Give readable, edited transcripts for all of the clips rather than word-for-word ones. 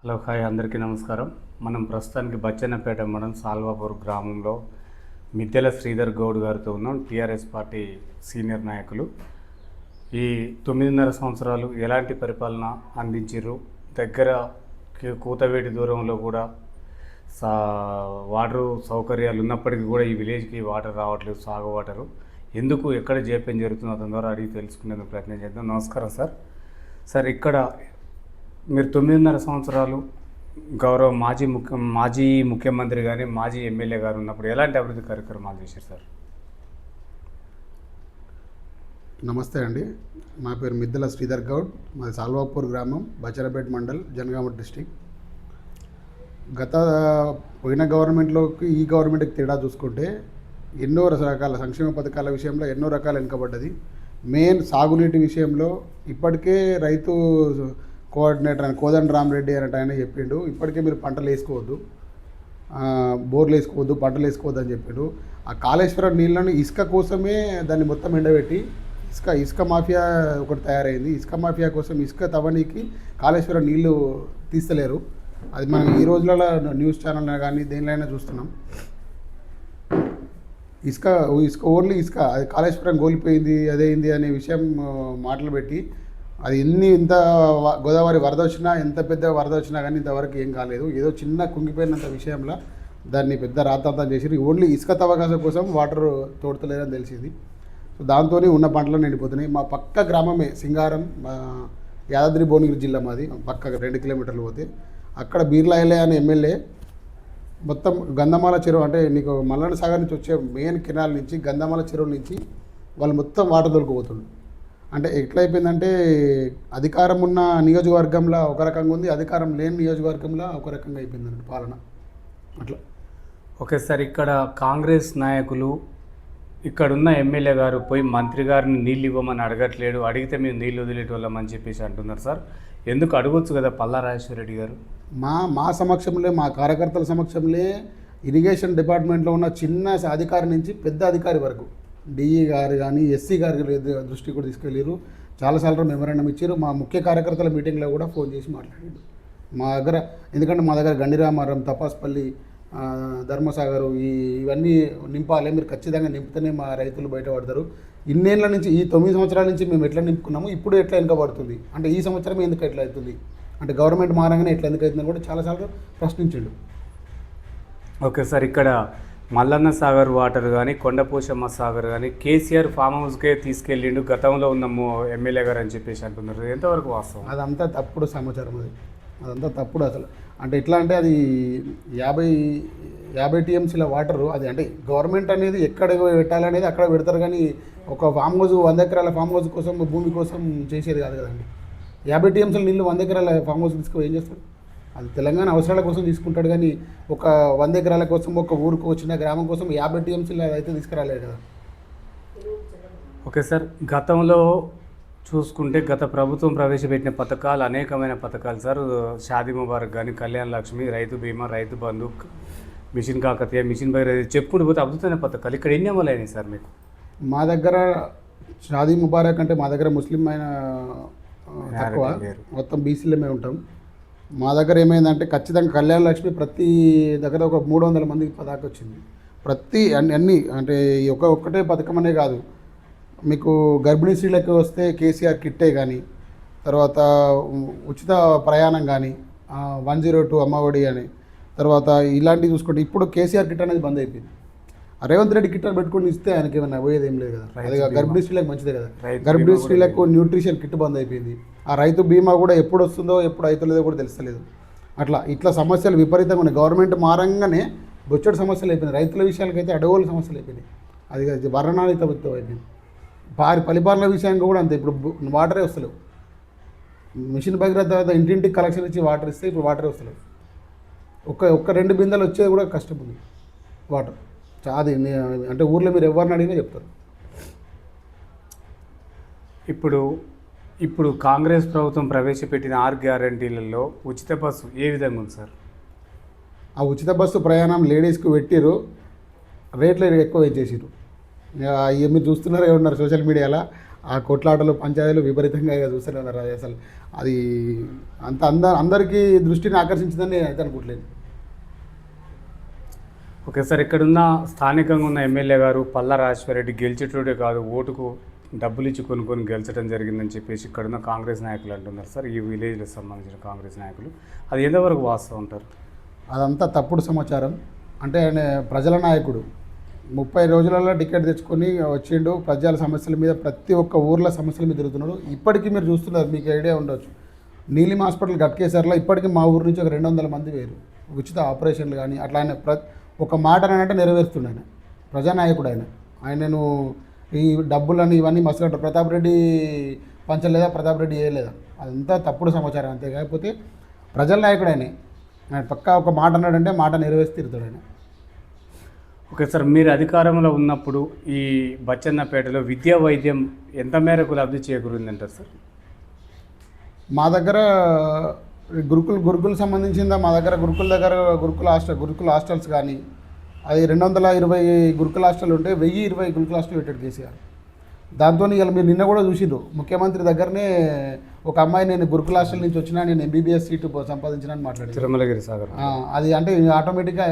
Hello hi అందరికీ నమస్కారం. మనం ప్రస్తుతానికి బచ్చన్నపేట మండలం సాల్వాపూర్ గ్రామంలో మిద్దెల శ్రీధర్ గౌడ్ గారితో ఉన్నాం. టీఆర్ఎస్ పార్టీ సీనియర్ నాయకులు. ఈ 9.5 సంవత్సరాలు ఎలాంటి పరిపాలన అందించారు? దగ్గర కూతవేటి దూరంలో కూడా వాటర్ సౌకర్యాలు ఉన్నప్పటికీ కూడా ఈ విలేజ్కి వాటర్ రావట్లేదు, సాగు వాటరు. ఎందుకు, ఎక్కడ జేపీఎం జరుగుతుందో అతని ద్వారా అడిగి తెలుసుకునేందుకు ప్రయత్నం చేద్దాం. నమస్కారం సార్. సార్, ఇక్కడ మీరు 9.5 సంవత్సరాలు గౌరవ మాజీ ముఖ్యమంత్రి కానీ మాజీ ఎమ్మెల్యే గారు ఉన్నప్పుడు ఎలాంటి అభివృద్ధి కార్యక్రమాలు చేశారు సార్? నమస్తే అండి, నా పేరు మిద్దెల శ్రీధర్ గౌడ్. మాది సాల్వాపూర్ గ్రామం, బచ్చన్నపేట మండల్, జనగామ డిస్టిక్. పోయిన గవర్నమెంట్లోకి ఈ గవర్నమెంట్కి తేడా చూసుకుంటే ఎన్నో రకాల సంక్షేమ పథకాల విషయంలో ఎన్నో రకాల వెనుకబడ్డది. మెయిన్ సాగునీటి విషయంలో ఇప్పటికే రైతు కోఆర్డినేటర్ అని కోదండ రామరెడ్డి అని ఆయన చెప్పిండు, ఇప్పటికే మీరు పంటలు వేసుకోవద్దు, బోర్లు వేసుకోవద్దు, పంటలు వేసుకోవద్దు అని చెప్పిండు. ఆ కాళేశ్వరం నీళ్ళను ఇసుక కోసమే దాన్ని మొత్తం ఎండబెట్టి ఇసుక మాఫియా ఒకటి తయారైంది. ఇసుక మాఫియా కోసం ఇసుక తవ్వనీకి కాళేశ్వరం నీళ్లు తీస్తలేరు. అది మనం ఈ రోజులలో న్యూస్ ఛానల్ కానీ దేనిలో చూస్తున్నాం. ఇసుక ఓన్లీ ఇసుక, అది కాళేశ్వరం కోల్పోయింది, అదేంది అనే విషయం మాటలు పెట్టి అది ఇంత గోదావరి వరద వచ్చినా, ఎంత పెద్ద వరద వచ్చినా కానీ ఇంతవరకు ఏం కాలేదు. ఏదో చిన్న కుంగిపోయినంత విషయంలో దాన్ని పెద్ద రాతాంతం చేసి ఓన్లీ ఇసుక తవ్వకాశం కోసం వాటర్ తోడతలేదని తెలిసింది. సో దాంతో ఉన్న పంటలు నిండిపోతున్నాయి. మా పక్క గ్రామమే సింగారం, యాదాద్రి భువనగిరి జిల్లా మాది. పక్క 2 కిలోమీటర్లు పోతే అక్కడ బీర్లాయలే అనే ఎమ్మెల్యే మొత్తం గంధమాల చెరువు, అంటే నీకు మల్లన్న సాగర్ నుంచి వచ్చే మెయిన్ కెనాల్ నుంచి గంధమాల చెరువు నుంచి వాళ్ళు మొత్తం వాటర్ దొరికిపోతుండ్రు. అంటే ఎట్లయిపోయిందంటే అధికారం ఉన్న నియోజకవర్గంలో ఒక రకంగా ఉంది, అధికారం లేని నియోజకవర్గంలో ఒక రకంగా అయిపోయిందండి పాలన. అట్లా. ఓకే సార్, ఇక్కడ కాంగ్రెస్ నాయకులు ఇక్కడున్న ఎమ్మెల్యే గారు పోయి మంత్రి గారిని నీళ్ళు ఇవ్వమని అడగట్లేడు, అడిగితే మేము నీళ్ళు వదిలేటోళ్ళమని చెప్పేసి అంటున్నారు సార్. ఎందుకు అడగొచ్చు కదా పల్లా రాజేశ్వర రెడ్డి గారు? మా సమక్షంలో, మా కార్యకర్తల సమక్షంలో ఇరిగేషన్ డిపార్ట్మెంట్లో ఉన్న చిన్న అధికారి నుంచి పెద్ద అధికారి వరకు డిఈ గారు కానీ ఎస్సీ గారి దృష్టి కూడా తీసుకెళ్ళారు. చాలాసార్లు మెమరాండం ఇచ్చారు. మా ముఖ్య కార్యకర్తల మీటింగ్లో కూడా ఫోన్ చేసి మాట్లాడారు మా దగ్గర. ఎందుకంటే మా దగ్గర గండిరామారం, తపాస్పల్లి, ధర్మసాగరు ఇవన్నీ నింపాలి, మీరు ఖచ్చితంగా నింపితేనే మా రైతులు బయటపడతారు. ఇన్నేళ్ళ నుంచి, ఈ 9 సంవత్సరాల నుంచి మేము ఎట్లా నింపుకున్నాము, ఇప్పుడు ఎట్లా వెనుకబడుతుంది, అంటే ఈ సంవత్సరం ఎందుకు ఎట్లా అవుతుంది, అంటే గవర్నమెంట్ మారంగానే ఎట్లా ఎందుకు అవుతుందని కూడా చాలాసార్లు ప్రశ్నించిండు. ఓకే సార్, ఇక్కడ మల్లన్న సాగర్ వాటర్ కానీ కొండపోశమ్మ సాగర్ కానీ కేసీఆర్ ఫామ్ హౌస్కే తీసుకెళ్ళిండు గతంలో ఉన్న ఎమ్మెల్యే గారు అని చెప్పేసి అంటున్నారు. ఎంతవరకు వాస్తవం? అదంతా తప్పుడు సమాచారం. అదంతా తప్పుడు అసలు. అంటే ఎట్లా అంటే అది 50 టీఎంసీల వాటరు, అది అంటే గవర్నమెంట్ అనేది ఎక్కడ పెట్టాలనేది అక్కడ పెడతారు, కానీ ఒక ఫామ్ హౌస్ 100 ఎకరాల ఫామ్ హౌస్ కోసం, భూమి కోసం చేసేది కాదు కదండి. 50 టీఎంసీల నీళ్ళు 100 ఎకరాల ఫామ్ హౌస్ తీసుకుని ఏం చేస్తాడు? అది తెలంగాణ అవసరాల కోసం తీసుకుంటాడు, కానీ ఒక 100 ఎకరాల కోసం, ఒక ఊరికి వచ్చిన గ్రామం కోసం 50 టీఎంసీలు అయితే తీసుకురాలేదు కదా. ఓకే సార్, గతంలో చూసుకుంటే గత ప్రభుత్వం ప్రవేశపెట్టిన పథకాలు అనేకమైన పథకాలు సార్. షాదీ ముబారక్ కానీ, కళ్యాణ లక్ష్మి, రైతు బీమా, రైతు బంధు, మిషన్ కాకతీయ, మిషన్ భగీరథ చెప్పుకుంటూ పోతే అద్భుతమైన పథకాలు. ఇక్కడ ఎన్ని అమలు అయినాయి సార్ మీకు? మా దగ్గర షాదీ ముబారక్ అంటే మా దగ్గర ముస్లిం అయిన తక్కువ, మొత్తం బీసీలమే ఉంటాం. మా దగ్గర ఏమైందంటే ఖచ్చితంగా కళ్యాణ లక్ష్మి ప్రతి దగ్గర ఒక 300 మందికి దాకా వచ్చింది. అన్నీ అంటే ఒక్కటే పథకం అనే కాదు, మీకు గర్భిణీ స్త్రీలకు వస్తే కేసీఆర్ కిట్టే కానీ, తర్వాత ఉచిత ప్రయాణం కానీ, 102 అమ్మఒడి అని, తర్వాత ఇలాంటివి చూసుకుంటే ఇప్పుడు కేసీఆర్ కిట్ అనేది బంద్ అయిపోయింది. రేవంత్ రెడ్డి కిట్ పెట్టుకుని ఇస్తే ఆయనకి ఏమైనా పోయేది ఏం లేదు కదా. అది గర్భిణీ స్త్రీలకు మంచిదే కదా. గర్భిణీ స్త్రీలకు న్యూట్రిషన్ కిట్ బంద్ అయిపోయింది. ఆ రైతు బీమా కూడా ఎప్పుడు వస్తుందో ఎప్పుడు అవుతుందో కూడా తెలుస్తలేదు. ఇట్లా సమస్యలు విపరీతంగా ఉన్నాయి. గవర్నమెంట్ మారంగానే బొచ్చడి సమస్యలు అయిపోయినాయి. రైతుల విషయాలకైతే అడవుల సమస్యలు అయిపోయినాయి. అది వర్ణనాతీతం అయిపోయింది. పరిపాలన విషయంగా కూడా అంతే. ఇప్పుడు వాటరే వస్తలేవు. మిషన్ భగీరథ తర్వాత ఇంటింటికి కలెక్షన్ ఇచ్చి వాటర్ ఇస్తే ఇప్పుడు వాటరే వస్తలేవు. ఒక్క 2 బిందెలు వచ్చేది కూడా కష్టం ఉంది వాటర్. అది అంటే ఊర్లో మీరు ఎవరిని అడిగినా చెప్తారు. ఇప్పుడు కాంగ్రెస్ ప్రభుత్వం ప్రవేశపెట్టిన 6 గ్యారంటీలలో ఉచిత బస్సు ఏ విధంగా ఉంది సార్? ఆ ఉచిత బస్సు ప్రయాణం లేడీస్కి పెట్టిరు, రేట్లు ఎక్కువ చేసిరు. మీరు చూస్తున్నారే ఉన్నారు సోషల్ మీడియాలో. ఆ కొట్లాటలు పంచాయతీలు విపరీతంగా ఇక చూస్తూనే ఉన్నారు. అది అసలు అది అంత అందరికీ దృష్టిని ఆకర్షించిందని నేను అయితే అనుకోవట్లేదు. ఓకే సార్, ఇక్కడున్న స్థానికంగా ఉన్న ఎమ్మెల్యే గారు పల్లా రాజశేఖరరెడ్డి గెలిచేటోడే కాదు, ఓటుకు డబ్బులు ఇచ్చి కొనుక్కొని గెలిచడం జరిగిందని చెప్పేసి ఇక్కడున్న కాంగ్రెస్ నాయకులు అంటున్నారు సార్. ఈ విలేజ్లకు సంబంధించిన కాంగ్రెస్ నాయకులు అది ఎంతవరకు వాస్తవం ఉంటారు? అదంతా తప్పుడు సమాచారం. అంటే ఆయన ప్రజల నాయకుడు 30 రోజులలో టికెట్ తెచ్చుకొని వచ్చిండు. ప్రజల సమస్యల మీద ప్రతి ఒక్క ఊర్లో సమస్యల మీద తిరుగుతున్నాడు. ఇప్పటికీ మీరు చూస్తున్నారు, మీకు ఐడియా ఉండొచ్చు, నీలిమ హాస్పిటల్ గట్కేసర్లో ఇప్పటికీ మా ఊరు నుంచి ఒక 200 మంది వేరు ఉచిత ఆపరేషన్లు కానీ అట్లా. ఆయన ఒక మాట అంటే నెరవేరుస్తుండే ఆయన ప్రజానాయకుడు. ఆయనను ఈ డబ్బులని ఇవన్నీ మసలు ప్రతాప్ రెడ్డి పంచలేదా, ప్రతాప్ రెడ్డి చేయలేదా, అదంతా తప్పుడు సమాచారం. అంతే కాకపోతే ప్రజల నాయకుడు ఆయన పక్కా ఒక మాట అన్నాడంటే మాట నెరవేర్చి తిరుగుతాడు ఆయన. ఓకే సార్, మీరు అధికారంలో ఉన్నప్పుడు ఈ బచ్చన్నపేటలో విద్యా వైద్యం ఎంత మేరకు లబ్ధి చేకూరిందంటారు సార్? మా దగ్గర గురుకుల్ సంబంధించిందా, మా దగ్గర గురుకుల హాస్టల్స్ కానీ అది 220 గురుకుల హాస్టల్ ఉంటే 1020 గురుకుల హాస్టల్ పెట్టాడు కేసీఆర్. దాంతో ఇలా మీరు నిన్న కూడా చూసిండ్రు, ముఖ్యమంత్రి దగ్గరనే ఒక అమ్మాయి నేను గురుకుల హాస్టల్ నుంచి వచ్చినా, నేను ఎంబీబీఎస్ సీటు సంపాదించినా అని మాట్లాడింది. తిరుమలగిరి సాగర్ అది అంటే ఆటోమేటిక్గా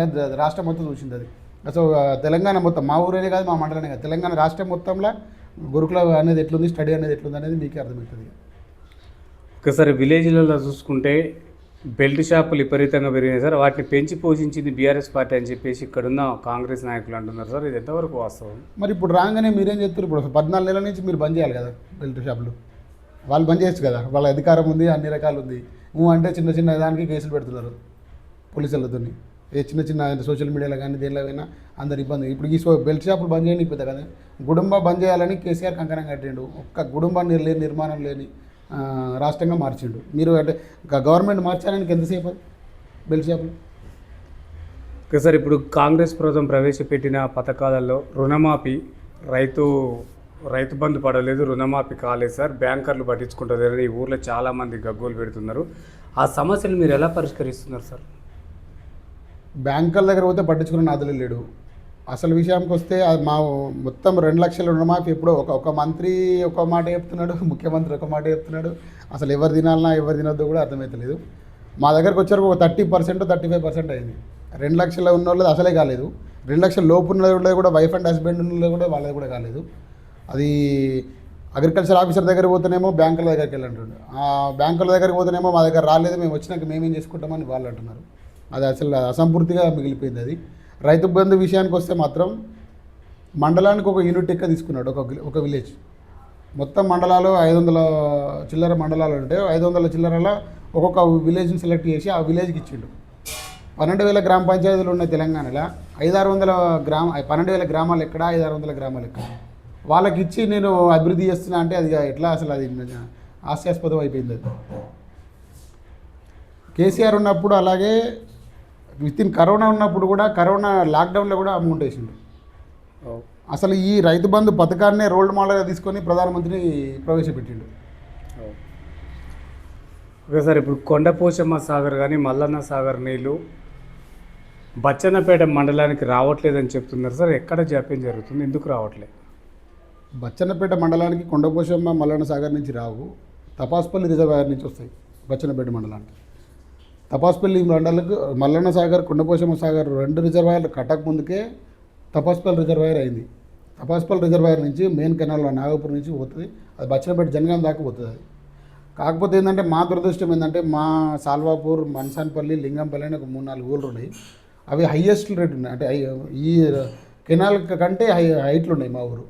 రాష్ట్రం మొత్తం చూసింది. అది సో తెలంగాణ మొత్తం, మా ఊరేనే కాదు మా మండలనే కాదు, తెలంగాణ రాష్ట్రం మొత్తంలో గురుకుల అనేది ఎట్లుంది, స్టడీ అనేది ఎట్లుంది అనేది మీకే అర్థమవుతుంది. ఒకసారి విలేజ్లలో చూసుకుంటే బెల్ట్ షాపులు విపరీతంగా పెరిగినాయి సార్. వాటిని పెంచి పోషించింది బీఆర్ఎస్ పార్టీ అని చెప్పేసి ఇక్కడున్న కాంగ్రెస్ నాయకులు అంటున్నారు సార్. ఇది ఎంతవరకు వాస్తవం? మరి ఇప్పుడు రాగానే మీరేం చెప్తారు? ఇప్పుడు 14 నెలల నుంచి మీరు బంద్ చేయాలి కదా బెల్ట్ షాపులు. వాళ్ళు బంద్ చేయొచ్చు కదా, వాళ్ళ అధికారం ఉంది, అన్ని రకాలు ఉంది. అంటే చిన్న దానికి కేసులు పెడుతున్నారు పోలీసులతో. చిన్న సోషల్ మీడియాలో కానీ దేనిలోనైనా అందరు ఇబ్బంది. ఇప్పుడు ఈ బెల్ట్ షాపులు బంద్ చేయడానికి పెద్ద కదా, గుడుంబ బంద్ చేయాలని కేసీఆర్ కంకణం కట్టిండు. ఒక్క గుడుంబాన్ని నిర్మాణం లేని రాష్ట్రంగా మార్చిండు. మీరు అంటే గవర్నమెంట్ మార్చడానికి ఎంతసేపు బెల్ట్ షాపులు? ఓకే సార్, ఇప్పుడు కాంగ్రెస్ ప్రభుత్వం ప్రవేశపెట్టిన పథకాలలో రుణమాఫీ రైతు బంధు పడలేదు, రుణమాఫీ కాలేదు సార్, బ్యాంకర్లు పట్టించుకుంటారు. ఈ ఊర్లో చాలామంది గగ్గోలు పెడుతున్నారు. ఆ సమస్యలు మీరు ఎలా పరిష్కరిస్తున్నారు సార్? బ్యాంకర్ల దగ్గర పోతే పట్టించుకున్న నాదులే లేడు. అసలు విషయానికి వస్తే మా మొత్తం 2 లక్షల రుణమాఫీ ఎప్పుడో ఒక మంత్రి ఒక మాట చెప్తున్నాడు, ముఖ్యమంత్రి ఒక మాట చెప్తున్నాడు. అసలు ఎవరు తినాలన్నా ఎవరు తినొద్దో కూడా అర్థమవుతలేదు. మా దగ్గరకు వచ్చారు ఒక 30% 35% అయింది. 2 లక్షల ఉన్న వాళ్ళది అసలే కాలేదు. 2 లక్షల లోపు ఉన్నది కూడా వైఫ్ అండ్ హస్బెండ్ ఉన్నది కూడా వాళ్ళది కూడా కాలేదు. అది అగ్రికల్చర్ ఆఫీసర్ దగ్గర పోతేనేమో బ్యాంకుల దగ్గరికి వెళ్ళంటుండే, ఆ బ్యాంకుల దగ్గరికి పోతేనేమో మా దగ్గర రాలేదు, మేము వచ్చినాక మేమేం చేసుకుంటామని వాళ్ళు అంటున్నారు. అది అసలు అసంపూర్తిగా మిగిలిపోయింది. అది రైతు బంధు విషయానికి వస్తే మాత్రం మండలానికి ఒక యూనిట్ ఎక్క తీసుకున్నాడు ఒక విలేజ్. మొత్తం మండలాలు 500 చిల్లర మండలాలు ఉంటే 500 చిల్లరలో ఒక్కొక్క విలేజ్ని సెలెక్ట్ చేసి ఆ విలేజ్కి ఇచ్చిండు. 12,000 గ్రామ పంచాయతీలు ఉన్నాయి తెలంగాణలో. 12,000 గ్రామాలు ఎక్కడ, 500 గ్రామాలు ఎక్కడ వాళ్ళకి ఇచ్చి నేను అభివృద్ధి చేస్తున్నా అంటే అది ఎట్లా? అసలు అది హాస్యాస్పదం అయిపోయింది. అది కేసీఆర్ ఉన్నప్పుడు అలాగే కరోనా ఉన్నప్పుడు కూడా, కరోనా లాక్డౌన్లో కూడా అమౌంట్ వేసిండు. అసలు ఈ రైతు బంధు పథకాన్నే రోల్ మోడల్గా తీసుకొని ప్రధానమంత్రి ప్రవేశపెట్టిండు. ఓకే సార్, ఇప్పుడు కొండపోచమ్మ సాగర్ కానీ మల్లన్న సాగర్ నీళ్ళు బచ్చన్నపేట మండలానికి రావట్లేదని చెప్తున్నారు సార్. ఎక్కడ జాప్యం జరుగుతుంది, ఎందుకు రావట్లేదు? బచ్చన్నపేట మండలానికి కొండపోచమ్మ మల్లన్న సాగర్ నుంచి రావు, తపాస్పల్లి రిజర్వాయర్ నుంచి వస్తాయి బచ్చన్నపేట మండలానికి. తపాస్పల్లి మండలకు మల్లన్న సాగర్, కొండపోచమ్మ సాగర్ 2 రిజర్వాయర్లు కట్టక ముందుకే తపాస్పల్లి రిజర్వాయర్ అయింది. తపాస్పల్లి రిజర్వాయర్ నుంచి మెయిన్ కెనాల్ నాగపూర్ నుంచి పోతుంది, అది బచ్చన్నపేట జనగాం దాకా పోతుంది. అది కాకపోతే ఏంటంటే మా దురదృష్టం ఏంటంటే మా సాల్వాపూర్, మన్సాన్పల్లి, లింగంపల్లి అని ఒక 3-4 ఊళ్ళు ఉన్నాయి. అవి హైయెస్ట్ రేట్ ఉన్నాయి. అంటే ఈ కెనాల్ కంటే హైట్లు ఉన్నాయి మా ఊరు.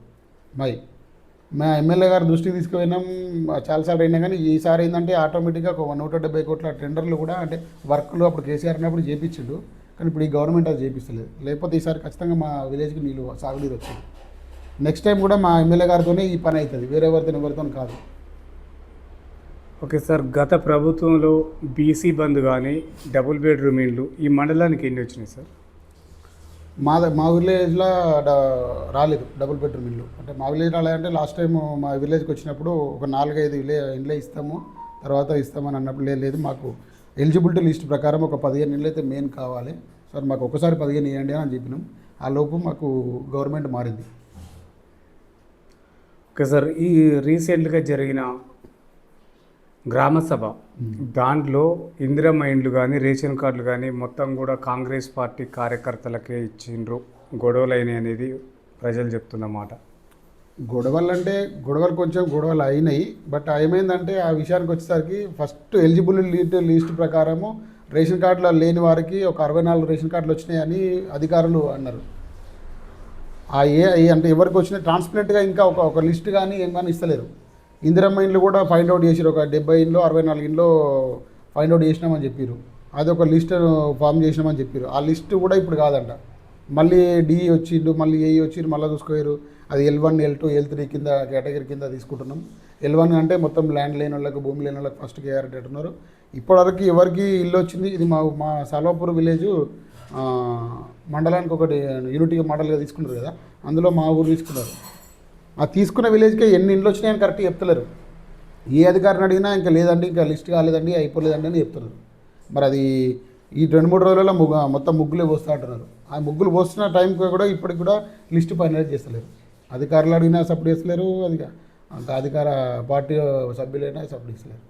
మా ఎమ్మెల్యే గారు దృష్టికి తీసుకుపోయినాం చాలాసార్లు అయినా, కానీ ఈసారి ఏంటంటే ఆటోమేటిక్గా ఒక 170 కోట్ల టెండర్లు కూడా అంటే వర్క్లు అప్పుడు కేసీఆర్ ఉన్నప్పుడు చేయించిండు, కానీ ఇప్పుడు ఈ గవర్నమెంట్ అది చేపిస్తలేదు. లేకపోతే ఈసారి ఖచ్చితంగా మా విలేజ్కి నీళ్ళు సాగునీరు వచ్చింది. నెక్స్ట్ టైం కూడా మా ఎమ్మెల్యే గారితోనే ఈ పని అవుతుంది, వేరే ఎవరితో కాదు. ఓకే సార్, గత ప్రభుత్వంలో బీసీ బంధు కానీ డబుల్ బెడ్రూమ్ ఇళ్ళు ఈ మండలానికి ఎన్ని వచ్చినాయి సార్? మా విలేజ్లో రాలేదు డబుల్ బెడ్రూమ్ ఇల్లు. అంటే మా విలేజ్ రాలేదంటే లాస్ట్ టైం మా విలేజ్కి వచ్చినప్పుడు ఒక 4-5 ఇండ్లే ఇస్తాము, తర్వాత ఇస్తామని అన్నప్పుడు లేదు, మాకు ఎలిజిబిలిటీ లిస్ట్ ప్రకారం ఒక 15 ఇండ్లు అయితే మెయిన్ కావాలి సార్, మాకు ఒకసారి 15 ఇవ్వండి అని చెప్పినాం. ఆ లోపు మాకు గవర్నమెంట్ మారింది. ఓకే సార్, ఈ రీసెంట్గా జరిగిన గ్రామ సభ దాంట్లో ఇందిరమ్మ ఇండ్లు కానీ రేషన్ కార్డులు కానీ మొత్తం కూడా కాంగ్రెస్ పార్టీ కార్యకర్తలకే ఇచ్చిండ్రు, గొడవలు అనేది ప్రజలు చెప్తున్నమాట. గొడవలు కొంచెం గొడవలు అయినాయి. బట్ ఏమైందంటే ఆ విషయానికి వచ్చేసరికి ఫస్ట్ ఎలిజిబుల్ లిస్ట్ ప్రకారము రేషన్ కార్డులో లేని వారికి ఒక 64 రేషన్ కార్డులు వచ్చినాయని అధికారులు అన్నారు. అంటే ఎవరికి వచ్చినా ట్రాన్స్పరెంట్గా ఇంకా ఒక లిస్ట్ కానీ ఏం కానీ ఇస్తలేరు. ఇందిరమ్మ ఇండ్లు కూడా ఫైండ్ అవుట్ చేసిరు, ఒక 70 ఇండ్లు 64 ఇండ్లు ఫైండ్ అవుట్ చేసినామని చెప్పారు. అది ఒక లిస్ట్ ఫామ్ చేసినామని చెప్పారు. ఆ లిస్ట్ కూడా ఇప్పుడు కాదంట, మళ్ళీ డిఈ వచ్చిండు, మళ్ళీ ఏఈ వచ్చిండు, మళ్ళీ చూసుకోయారు. అది L1 L2 L3 కింద కేటగిరీ కింద తీసుకుంటున్నాం. L1 అంటే మొత్తం ల్యాండ్ లేని వాళ్ళకి, భూమి లేని వాళ్ళకి ఫస్ట్ కేఆర్టీ అంటున్నారు. ఇప్పటివరకు ఎవరికి ఇల్లు వచ్చింది, ఇది మా సాల్వాపూర్ విలేజ్ మండలానికి ఒకటి యూనిటీ మోడల్గా తీసుకున్నారు కదా, అందులో మా ఊరు తీసుకున్నారు. ఆ తీసుకున్న విలేజ్కి ఎన్ని ఇండ్లు వచ్చినాయని కరెక్ట్గా చెప్తలేరు. ఏ అధికారిని అడిగినా ఇంకా లేదండి, ఇంకా లిస్ట్ కాలేదండి, అయిపోలేదండి అని చెప్తున్నారు. మరి అది ఈ 2-3 రోజులలో మొత్తం ముగ్గులే పోస్తూ అంటున్నారు. ఆ ముగ్గులు పోస్తున్న టైంకి కూడా ఇప్పటికి కూడా లిస్ట్ ఫైనలైజ్ చేస్తలేరు. అధికారులు అడిగినా సపోర్ట్ చేస్తలేరు, అంత అధికార పార్టీ సభ్యులైనా సపోర్ట్ చేస్తలేరు.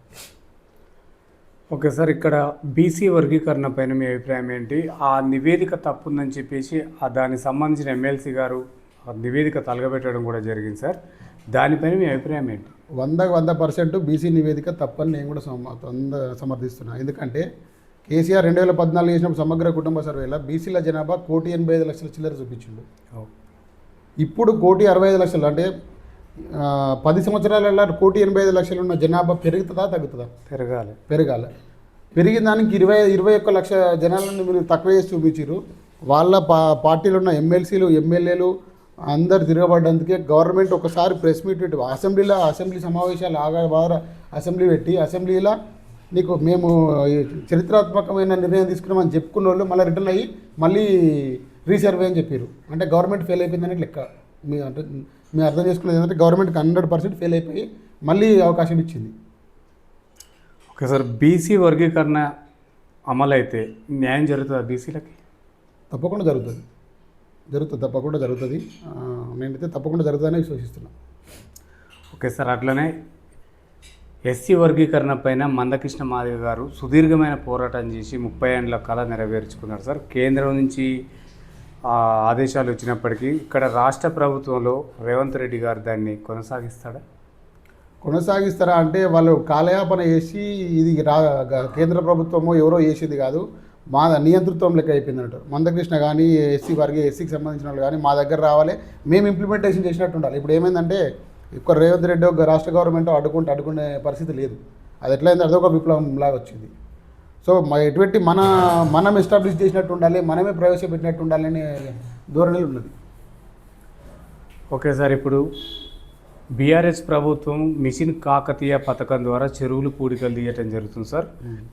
ఓకే సార్, ఇక్కడ బీసీ వర్గీకరణ పైన మీ అభిప్రాయం ఏంటి? ఆ నివేదిక తప్పుందని చెప్పేసి దానికి సంబంధించిన ఎమ్మెల్సీ గారు ఆ నివేదిక తలగబెట్టడం కూడా జరిగింది సార్, దానిపైన మీ అభిప్రాయం ఏంటి? 100% బీసీ నివేదిక తప్పని నేను కూడా సమర్థిస్తున్నాను. ఎందుకంటే కేసీఆర్ 2014 చేసినప్పుడు సమగ్ర కుటుంబ సర్వేలో బీసీల జనాభా 1,85,00,000 చిల్లర చూపించిండు. ఇప్పుడు 1,65,00,000 అంటే 10 సంవత్సరాలలో 1,85,00,000 ఉన్న జనాభా పెరుగుతుందా తగ్గుతుందా? పెరగాలి. పెరిగిన దానికి 21 లక్ష జనాలను మీరు తక్కువ చేసి చూపించారు. వాళ్ళ పార్టీలో ఉన్న ఎమ్మెల్సీలు ఎమ్మెల్యేలు అందరు తిరగబడ్డందుకే గవర్నమెంట్ ఒకసారి ప్రెస్ మీట్ పెట్టి అసెంబ్లీ సమావేశాలు అసెంబ్లీ పెట్టి అసెంబ్లీలో నీకు మేము చరిత్రాత్మకమైన నిర్ణయం తీసుకున్నామని చెప్పుకున్న వాళ్ళు మళ్ళీ రిటర్న్ అయ్యి మళ్ళీ రీసర్వే అని చెప్పారు. అంటే గవర్నమెంట్ ఫెయిల్ అయిపోయిందని లెక్క. మేము అర్థం చేసుకునేది ఏంటంటే గవర్నమెంట్కి 100% ఫెయిల్ అయిపోయి మళ్ళీ అవకాశం ఇచ్చింది. ఓకే సార్, బీసీ వర్గీకరణ అమలు అయితే న్యాయం జరుగుతుందా బీసీలకి? తప్పకుండా జరుగుతుంది. నేనైతే తప్పకుండా జరుగుతుందని విశ్వసిస్తున్నాను. ఓకే సార్, అట్లనే ఎస్సీ వర్గీకరణ పైన మందకృష్ణ మాదిగ గారు సుదీర్ఘమైన పోరాటం చేసి 30 ఏళ్ళ కళ నెరవేర్చుకున్నారు సార్. కేంద్రం నుంచి ఆదేశాలు వచ్చినప్పటికీ ఇక్కడ రాష్ట్ర ప్రభుత్వంలో రేవంత్ రెడ్డి గారు దాన్ని కొనసాగిస్తారా అంటే వాళ్ళు కాలయాపన చేసి ఇది కేంద్ర ప్రభుత్వమో ఎవరో చేసేది కాదు, మా నియంతృత్వం లెక్క అయిపోయింది. మందకృష్ణ కానీ ఎస్సీకి సంబంధించిన వాళ్ళు కానీ మా దగ్గర రావాలి, మేము ఇంప్లిమెంటేషన్ చేసినట్టు ఉండాలి. ఇప్పుడు ఏమైందంటే ఇక్కడ రేవంత్ రెడ్డి ఒక రాష్ట్ర గవర్నమెంట్ అడ్డుకునే పరిస్థితి లేదు. అది ఎట్లయింది, అదొక విప్లవం లాగా వచ్చింది. సో ఎటువంటి మనం ఎస్టాబ్లిష్ చేసినట్టు ఉండాలి, మనమే ప్రవేశపెట్టినట్టు ఉండాలి అనే ధోరణిలో ఉన్నది. ఓకే సార్, ఇప్పుడు బీఆర్ఎస్ ప్రభుత్వం మిషన్ కాకతీయ పథకం ద్వారా చెరువులు పూడికలు తీయటం జరుగుతుంది సార్.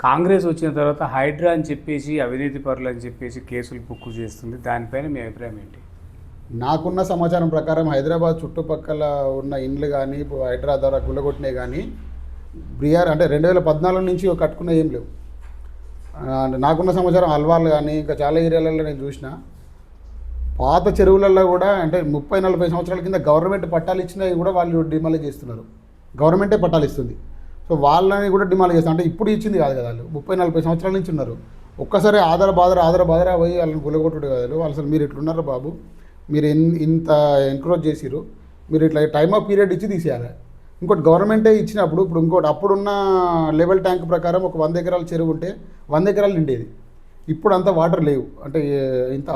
కాంగ్రెస్ వచ్చిన తర్వాత హైడ్రా అని చెప్పేసి అవినీతి పరులు అని చెప్పేసి కేసులు బుక్ చేస్తుంది, దానిపైన మీ అభిప్రాయం ఏంటి? నాకున్న సమాచారం ప్రకారం హైదరాబాద్ చుట్టుపక్కల ఉన్న ఇండ్లు కానీ హైడ్రా ద్వారా గుల్లగొట్టినాయి కానీ అంటే 2014 నుంచి కట్టుకున్న ఏం లేవు. నాకున్న సమాచారం అల్వాల్ కానీ ఇంకా చాలా ఏరియాలలో నేను చూసిన పాత చెరువులలో కూడా అంటే 30-40 సంవత్సరాల కింద గవర్నమెంట్ పట్టాలు ఇచ్చినవి కూడా వాళ్ళు డిమాలిజ్ చేస్తున్నారు. గవర్నమెంటే పట్టాలు ఇస్తుంది. సో వాళ్ళని కూడా డిమాలిజ్ చేస్తారు. అంటే ఇప్పుడు ఇచ్చింది కాదు కదా, వాళ్ళు 30-40 సంవత్సరాల నుంచి ఉన్నారు. ఒక్కసారి ఆధార బాధరా పోయి వాళ్ళని గుల్లగొట్టుడు కాదు. వాళ్ళు అసలు మీరు ఎట్లున్నారు బాబు, మీరు ఇంత ఎంకరేజ్ చేసిరు, మీరు ఇట్లా టైమ్ ఆఫ్ పీరియడ్ ఇచ్చి తీసేయాలి. ఇంకోటి గవర్నమెంటే ఇచ్చినప్పుడు ఇప్పుడు ఇంకోటి అప్పుడున్న లెవెల్ ట్యాంక్ ప్రకారం ఒక 100 ఎకరాల చెరువు ఉంటే 100 ఎకరాలు నిండేది. ఇప్పుడు అంత వాటర్ లేవు, అంటే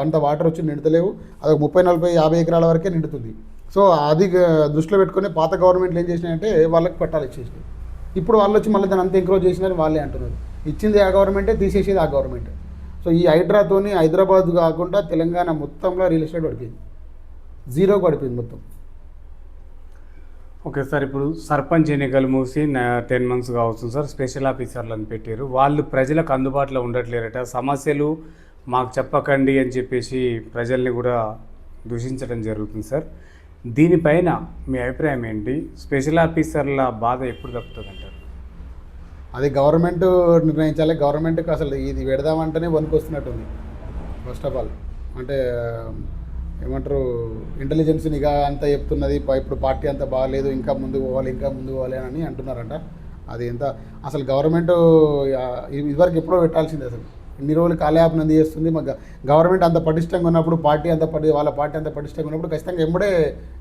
అంత వాటర్ వచ్చి నిండుతలేవు. అది 30-40-50 ఎకరాల వరకే నిండుతుంది. సో అది దృష్టిలో పెట్టుకుని పాత గవర్నమెంట్లు ఏం చేసినాయంటే వాళ్ళకి పట్టాలు ఇచ్చేసినాయి. ఇప్పుడు వాళ్ళు వచ్చి మళ్ళీ దాన్ని అంత ఎంకరేజ్ చేసినారని వాళ్ళే అంటున్నారు. ఇచ్చింది ఆ గవర్నమెంటే, తీసేసేది ఆ గవర్నమెంట్. సో ఈ హైడ్రాతోని హైదరాబాద్ కాకుండా తెలంగాణ మొత్తంలో రియల్ ఎస్టేట్ పడిపోయింది, జీరోకి పడిపోయింది మొత్తం. ఓకే సార్, ఇప్పుడు సర్పంచ్ ఎన్నికలు మూసి 10 months కావచ్చు సార్, స్పెషల్ ఆఫీసర్లను పెట్టారు. వాళ్ళు ప్రజలకు అందుబాటులో ఉండట్లేరట, సమస్యలు మాకు చెప్పకండి అని చెప్పేసి ప్రజల్ని కూడా దూషించడం జరుగుతుంది సార్. దీనిపైన మీ అభిప్రాయం ఏంటి? స్పెషల్ ఆఫీసర్ల బాధ ఎప్పుడు తప్పుతుంది అంటారు? అది గవర్నమెంట్ నిర్ణయించాలి. గవర్నమెంట్కి అసలు ఇది పెడదామంటేనే వణుకొస్తున్నట్టుంది. ఫస్ట్ ఆఫ్ ఆల్ అంటే ఏమంటారు ఇంటెలిజెన్స్ నిఘా అంతా చెప్తున్నది ఇప్పుడు పార్టీ అంతా బాగాలేదు, ఇంకా ముందుకు పోవాలి, ఇంకా ముందుకు పోవాలి అని అంటున్నారంట. అది ఎంత అసలు గవర్నమెంట్ ఇదివరకు ఎప్పుడో పెట్టాల్సిందే. అసలు ఇన్ని రోజులు కాలయాపన చేస్తుంది. మా గవర్నమెంట్ అంత పటిష్టంగా ఉన్నప్పుడు, వాళ్ళ పార్టీ అంత పటిష్టంగా ఉన్నప్పుడు ఖచ్చితంగా ఎంబడే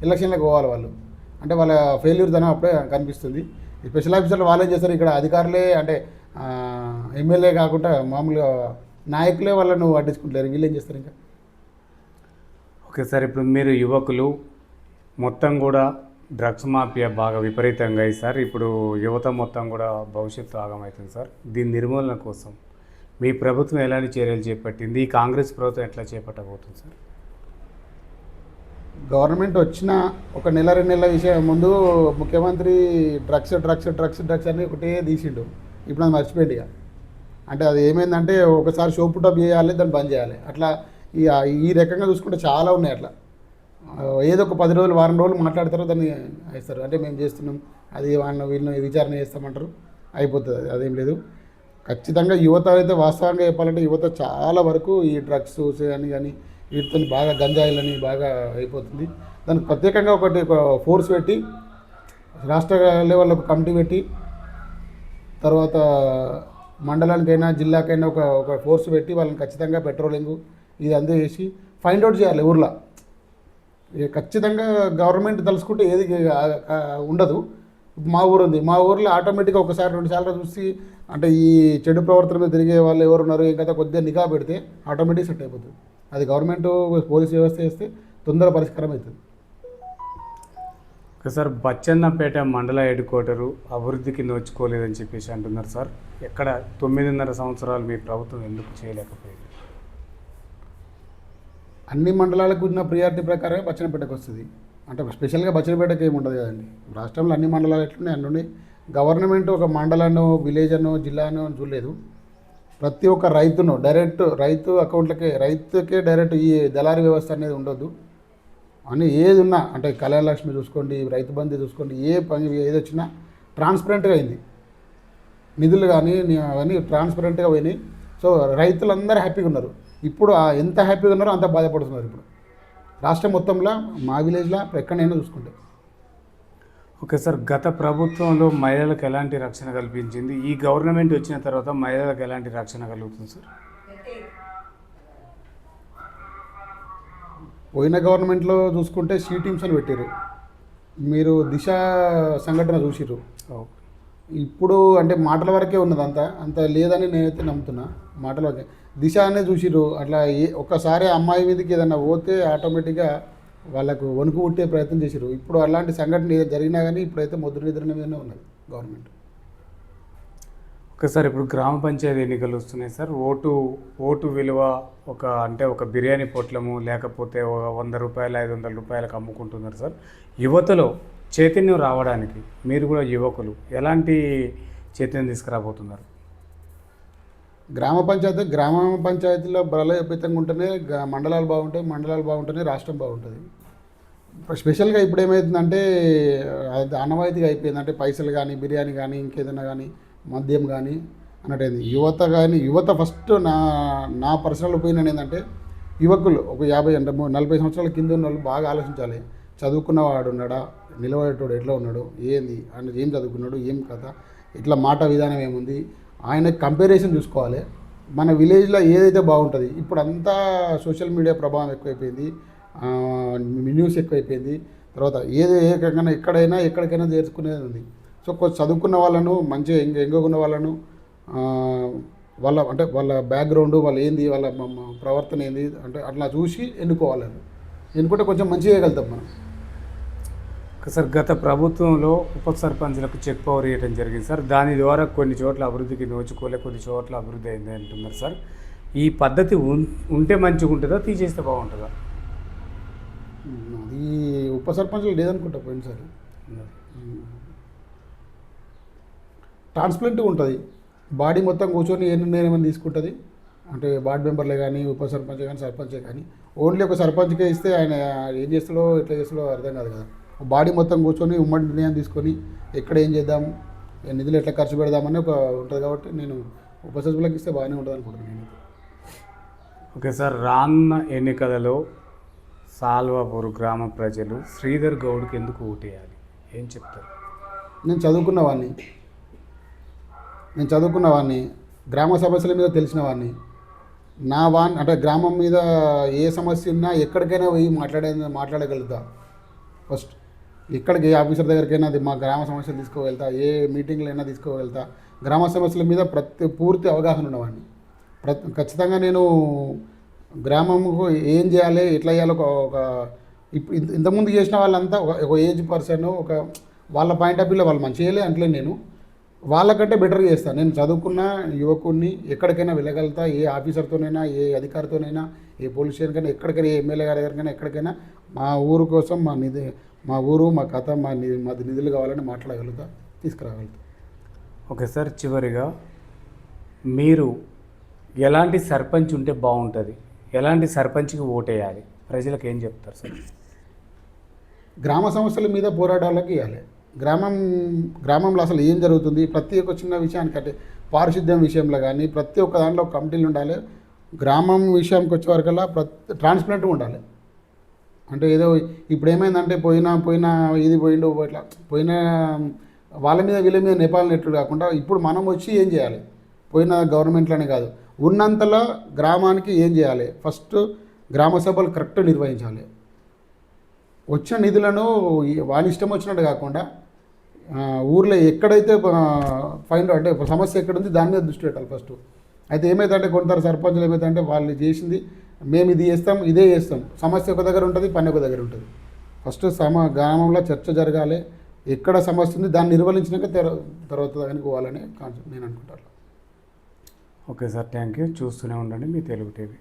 ఎలక్షన్లకు పోవాలి వాళ్ళు. అంటే వాళ్ళ ఫెయిల్యూర్ ధనం అప్పుడే కనిపిస్తుంది. ఈ స్పెషల్ ఆఫీసర్లు వాళ్ళేం చేస్తారు, ఇక్కడ అధికారులే అంటే ఎమ్మెల్యే కాకుండా మామూలుగా నాయకులే వాళ్ళను పట్టించుకుంటారు. వీళ్ళు ఏం చేస్తారు ఇంకా? ఓకే సార్, ఇప్పుడు మీరు యువకులు మొత్తం కూడా డ్రగ్స్ మాఫియా బాగా విపరీతంగా అయ్యి సార్, ఇప్పుడు యువత మొత్తం కూడా భవిష్యత్తు ఆగమవుతుంది సార్. దీని నిర్మూలన కోసం మీ ప్రభుత్వం ఎలాంటి చర్యలు చేపట్టింది? ఈ కాంగ్రెస్ ప్రభుత్వం ఎట్లా చేపట్టబోతుంది సార్? గవర్నమెంట్ వచ్చిన ఒక నెల 2 నెలల విషయం ముందు ముఖ్యమంత్రి డ్రగ్స్ అని ఒకటే తీసిండు. ఇప్పుడు అది మర్చిపోయింది ఇక. అంటే అది ఏమైందంటే ఒకసారి షోపుటప్ చేయాలి, దాన్ని బంద్ చేయాలి. అట్లా ఈ రకంగా చూసుకుంటే చాలా ఉన్నాయి. అట్లా ఏదో ఒక 10 రోజులు, వారం రోజులు మాట్లాడతారు, దాన్ని వేస్తారు. అంటే మేము చేస్తున్నాం, అది వీళ్ళని విచారణ చేస్తామంటారు, అయిపోతుంది. అదేం లేదు. ఖచ్చితంగా యువత అయితే వాస్తవంగా చెప్పాలంటే యువత చాలా వరకు ఈ డ్రగ్స్ కానీ వీటితో బాగా గంజాయిలని బాగా అయిపోతుంది. దానికి ప్రత్యేకంగా ఒక ఫోర్స్ పెట్టి రాష్ట్ర లెవెల్లో ఒక కమిటీ పెట్టి తర్వాత మండలానికైనా జిల్లాకైనా ఒక ఫోర్స్ పెట్టి వాళ్ళని ఖచ్చితంగా పెట్రోలింగ్ ఇది అంతా చేసి ఫైండ్ అవుట్ చేయాలి ఊర్లో. ఖచ్చితంగా గవర్నమెంట్ తలుసుకుంటే ఏది ఉండదు. మా ఊరు ఉంది, మా ఊర్లో ఆటోమేటిక్గా ఒకసారి 2 సార్లు చూసి అంటే ఈ చెడు ప్రవర్తన మీద తిరిగే వాళ్ళు ఎవరున్నారు ఏం కదా కొద్దిగా నిఘా పెడితే ఆటోమేటిక్ సెట్ అయిపోతుంది. అది గవర్నమెంట్ పోలీస్ వ్యవస్థ చేస్తే తొందర పరిష్కారం అవుతుంది. సార్, బచ్చన్నపేట మండల హెడ్ క్వార్టరు అభివృద్ధికి నోచుకోలేదని చెప్పేసి అంటున్నారు సార్. ఎక్కడ 9.5 సంవత్సరాలు మీ ప్రభుత్వం ఎందుకు చేయలేకపోయింది? అన్ని మండలాలకు ఉన్న ప్రియారిటీ ప్రకారమే బచ్చన్నపేటకు వస్తుంది. అంటే స్పెషల్గా బచ్చన్నపేటకి ఏమి ఉండదు కదండి. రాష్ట్రంలో అన్ని మండలాలు ఎట్లున్నాయి అన్నీ. గవర్నమెంట్ ఒక మండలాన్ని, విలేజ్ అనో, జిల్లానో చూడలేదు. ప్రతి ఒక్క రైతును డైరెక్ట్ రైతు అకౌంట్లకే, రైతుకే డైరెక్ట్ ఈ దళారీ వ్యవస్థ అనేది ఉండొద్దు అని ఏది ఉన్నా. అంటే కళ్యాణ లక్ష్మి చూసుకోండి, రైతు బంధు చూసుకోండి, ఏ పని ఏది వచ్చినా ట్రాన్స్పరెంట్గా అయింది. నిధులు కానీ అవన్నీ ట్రాన్స్పరెంట్గా పోయినాయి. సో రైతులందరూ హ్యాపీగా ఉన్నారు. ఇప్పుడు ఎంత హ్యాపీగా ఉన్నారో అంత బాధపడుతున్నారు. ఇప్పుడు రాష్ట్రం మొత్తంలో మా విలేజ్లో ఎక్కడైనా చూసుకుంటే. ఓకే సార్, గత ప్రభుత్వంలో మహిళలకు ఎలాంటి రక్షణ కల్పించింది? ఈ గవర్నమెంట్ వచ్చిన తర్వాత మహిళలకు ఎలాంటి రక్షణ కలుగుతుంది సార్? పోయిన గవర్నమెంట్లో చూసుకుంటే సీ టీమ్స్ అని పెట్టారు. మీరు దిశ సంఘటన చూసిర్రు. ఇప్పుడు అంటే మాటల వరకే ఉన్నది, అంత లేదని నేనైతే నమ్ముతున్నా. మాటల వరకే దిశ అనేది చూసిర్రు. అట్లా ఒక్కసారి అమ్మాయి మీదకి ఏదన్నా పోతే ఆటోమేటిక్గా వాళ్ళకు వణుకు పుట్టే ప్రయత్నం చేశారు. ఇప్పుడు అలాంటి సంఘటన ఏదో జరిగినా కానీ ఇప్పుడైతే ముద్ర నిద్ర మీదనే ఉన్నది గవర్నమెంట్. ఓకే సార్, ఇప్పుడు గ్రామ పంచాయతీ ఎన్నికలు వస్తున్నాయి సార్. ఓటు విలువ ఒక బిర్యానీ పొట్లము లేకపోతే 100 రూపాయలు 500 రూపాయలకు అమ్ముకుంటున్నారు సార్. యువతలో చైతన్యం రావడానికి మీరు కూడా యువకులు ఎలాంటి చైతన్యం తీసుకురాబోతున్నారు? గ్రామ పంచాయతీలో బలోపేతంగా ఉంటేనే మండలాలు బాగుంటేనే రాష్ట్రం బాగుంటుంది. స్పెషల్గా ఇప్పుడు ఏమవుతుందంటే అది ఆనవాయితీగా అయిపోయింది. అంటే పైసలు కానీ, బిర్యానీ కానీ, ఇంకేదైనా కానీ, మద్యం కానీ అన్నట్టయింది. యువత ఫస్ట్ నా పర్సనల్ ఒపీనియన్ ఏంటంటే యువకులు ఒక 40 సంవత్సరాల కింద ఉన్న వాళ్ళు బాగా ఆలోచించాలి. చదువుకున్నవాడు ఉన్నాడా, నిలబడేటోడు ఎట్లా ఉన్నాడు, ఏంది అంటే ఏం చదువుకున్నాడు, ఏం కథ, ఇట్లా మాట విధానం ఏముంది, ఆయన కంపారిజన్ చూసుకోవాలి. మన విలేజ్లో ఏదైతే బాగుంటుంది. ఇప్పుడు అంతా సోషల్ మీడియా ప్రభావం ఎక్కువైపోయింది, న్యూస్ ఎక్కువైపోయింది. తర్వాత ఎక్కడికైనా చేర్చుకునేది ఉంది. సో కొంచెం చదువుకున్న వాళ్ళను, మంచిగా ఎంగున్న వాళ్ళను, వాళ్ళ బ్యాక్గ్రౌండ్, వాళ్ళు ఏంది, వాళ్ళ ప్రవర్తన ఏంది అంటే అట్లా చూసి ఎన్నుకోవాలి. ఎన్నుకుంటే కొంచెం మంచిగా చేయగలుగుతాం మనం. సార్, గత ప్రభుత్వంలో ఉప సర్పంచ్లకు చెక్ పవర్ ఇవ్వడం జరిగింది సార్. దాని ద్వారా కొన్ని చోట్ల అభివృద్ధికి నోచుకోలే, కొన్ని చోట్ల అభివృద్ధి అయింది అంటున్నారు సార్. ఈ పద్ధతి ఉంటే మంచిగా ఉంటుందా, తీసేస్తే బాగుంటుందా? అది ఉప సర్పంచ్లు లేదనుకుంటా పోయినసారి. ట్రాన్స్పరెంట్గా ఉంటుంది. బాడీ మొత్తం కూర్చొని ఏ నిర్ణయం ఏమైనా తీసుకుంటుంది. అంటే వార్డు మెంబర్లే కానీ, ఉప సర్పంచ్ కానీ, సర్పంచే కానీ ఓన్లీ ఒక సర్పంచ్కే ఇస్తే ఆయన ఏం చేస్తాడో ఎట్లా చేస్తాడో అర్థం కాదు కదా. బాడీ మొత్తం కూర్చొని ఉమ్మడి నిర్ణయం తీసుకొని ఎక్కడ ఏం చేద్దాం, నిధులు ఎట్లా ఖర్చు పెడదామని ఉంటుంది. కాబట్టి నేను ఉప సర్పంచ్లకు ఇస్తే బాగానే ఉంటుంది అనుకుంటున్నాను నేను. ఓకే సార్, రానున్న ఎన్నికలలో సాల్వాపూర్ గ్రామ ప్రజలు శ్రీధర్ గౌడ్కి ఎందుకు ఓటేయాలి, ఏం చెప్తారు? నేను చదువుకున్నవాడిని, గ్రామ సమస్యల మీద తెలిసిన వాడిని. అంటే గ్రామం మీద ఏ సమస్య ఉన్నా ఎక్కడికైనా పోయి మాట్లాడగలుగుతా. ఫస్ట్ ఎక్కడికి ఏ ఆఫీసర్ దగ్గరికైనా అది మా గ్రామ సమస్యలు తీసుకోగలుగుతా, ఏ మీటింగ్లు అయినా తీసుకోగలుగుతా. గ్రామ సమస్యల మీద పూర్తి అవగాహన ఉన్నవాడిని. ఖచ్చితంగా నేను గ్రామంకు ఏం చేయాలి, ఎట్లా చేయాలి, ఒక ఇప్పుడు ఇంతకుముందు చేసిన వాళ్ళంతా ఒక ఏజ్ పర్సన్, ఒక వాళ్ళ పాయింట్ ఆఫ్ వ్యూలో వాళ్ళు మంచిగా చేయలే అంటలే, నేను వాళ్ళకంటే బెటర్గా చేస్తాను. నేను చదువుకున్న యువకుడిని, ఎక్కడికైనా వెళ్ళగలుగుతా. ఏ ఆఫీసర్తోనైనా, ఏ అధికారితోనైనా, ఏ పోలీస్ స్టేషన్కైనా, ఎక్కడికైనా, ఏ ఎమ్మెల్యే గారి దగ్గరికైనా, ఎక్కడికైనా మా ఊరు కోసం, మా ఊరు, మా కథ, మాది నిధులు కావాలని మాట్లాడగలుగుతా, తీసుకురాగలుగుతా. ఓకే సార్, చివరిగా మీరు ఎలాంటి సర్పంచ్ ఉంటే బాగుంటుంది, ఎలాంటి సర్పంచ్కి ఓటేయాలి, ప్రజలకు ఏం చెప్తారు సార్? గ్రామ సమస్యల మీద పోరాటాలకు ఇవ్వాలి. గ్రామంలో అసలు ఏం జరుగుతుంది, ప్రతి ఒక్క చిన్న విషయానికి, అంటే పారిశుద్ధ్యం విషయంలో కానీ ప్రతి ఒక్క దాంట్లో కమిటీలు ఉండాలి. గ్రామం విషయానికి వచ్చే వరకల్లా ట్రాన్స్పరెంట్గా ఉండాలి. అంటే ఏదో ఇప్పుడు ఏమైందంటే పోయినా ఇది పోయిండు ఇట్లా పోయిన వాళ్ళ మీద వీళ్ళ మీద నేపాల్ నెట్లు కాకుండా ఇప్పుడు మనం వచ్చి ఏం చేయాలి, పోయిన గవర్నమెంట్లోనే కాదు, ఉన్నంతలో గ్రామానికి ఏం చేయాలి. ఫస్ట్ గ్రామ సభలు కరెక్ట్ నిర్వహించాలి. వచ్చిన నిధులను వాని ఇష్టం వచ్చినట్టు కాకుండా ఊర్లో ఎక్కడైతే అంటే సమస్య ఎక్కడుంది దాని మీద దృష్టి పెట్టాలి ఫస్ట్. అయితే ఏమైందంటే కొందరు సర్పంచులు ఏమైందంటే వాళ్ళు చేసింది మేము ఇది చేస్తాం, ఇదే చేస్తాం, సమస్య ఒక దగ్గర ఉంటుంది, పని ఒక దగ్గర ఉంటుంది. ఫస్ట్ గ్రామంలో చర్చ జరగాలి, ఎక్కడ సమస్య ఉంది దాన్ని నిర్వహించినాక తర్వాత దానికి పోవాలని కాన్సెప్ట్ నేను అనుకుంటాను. Okay sir, thank you. చూస్తూనే ఉండండి మీ తెలుగు టీవీ.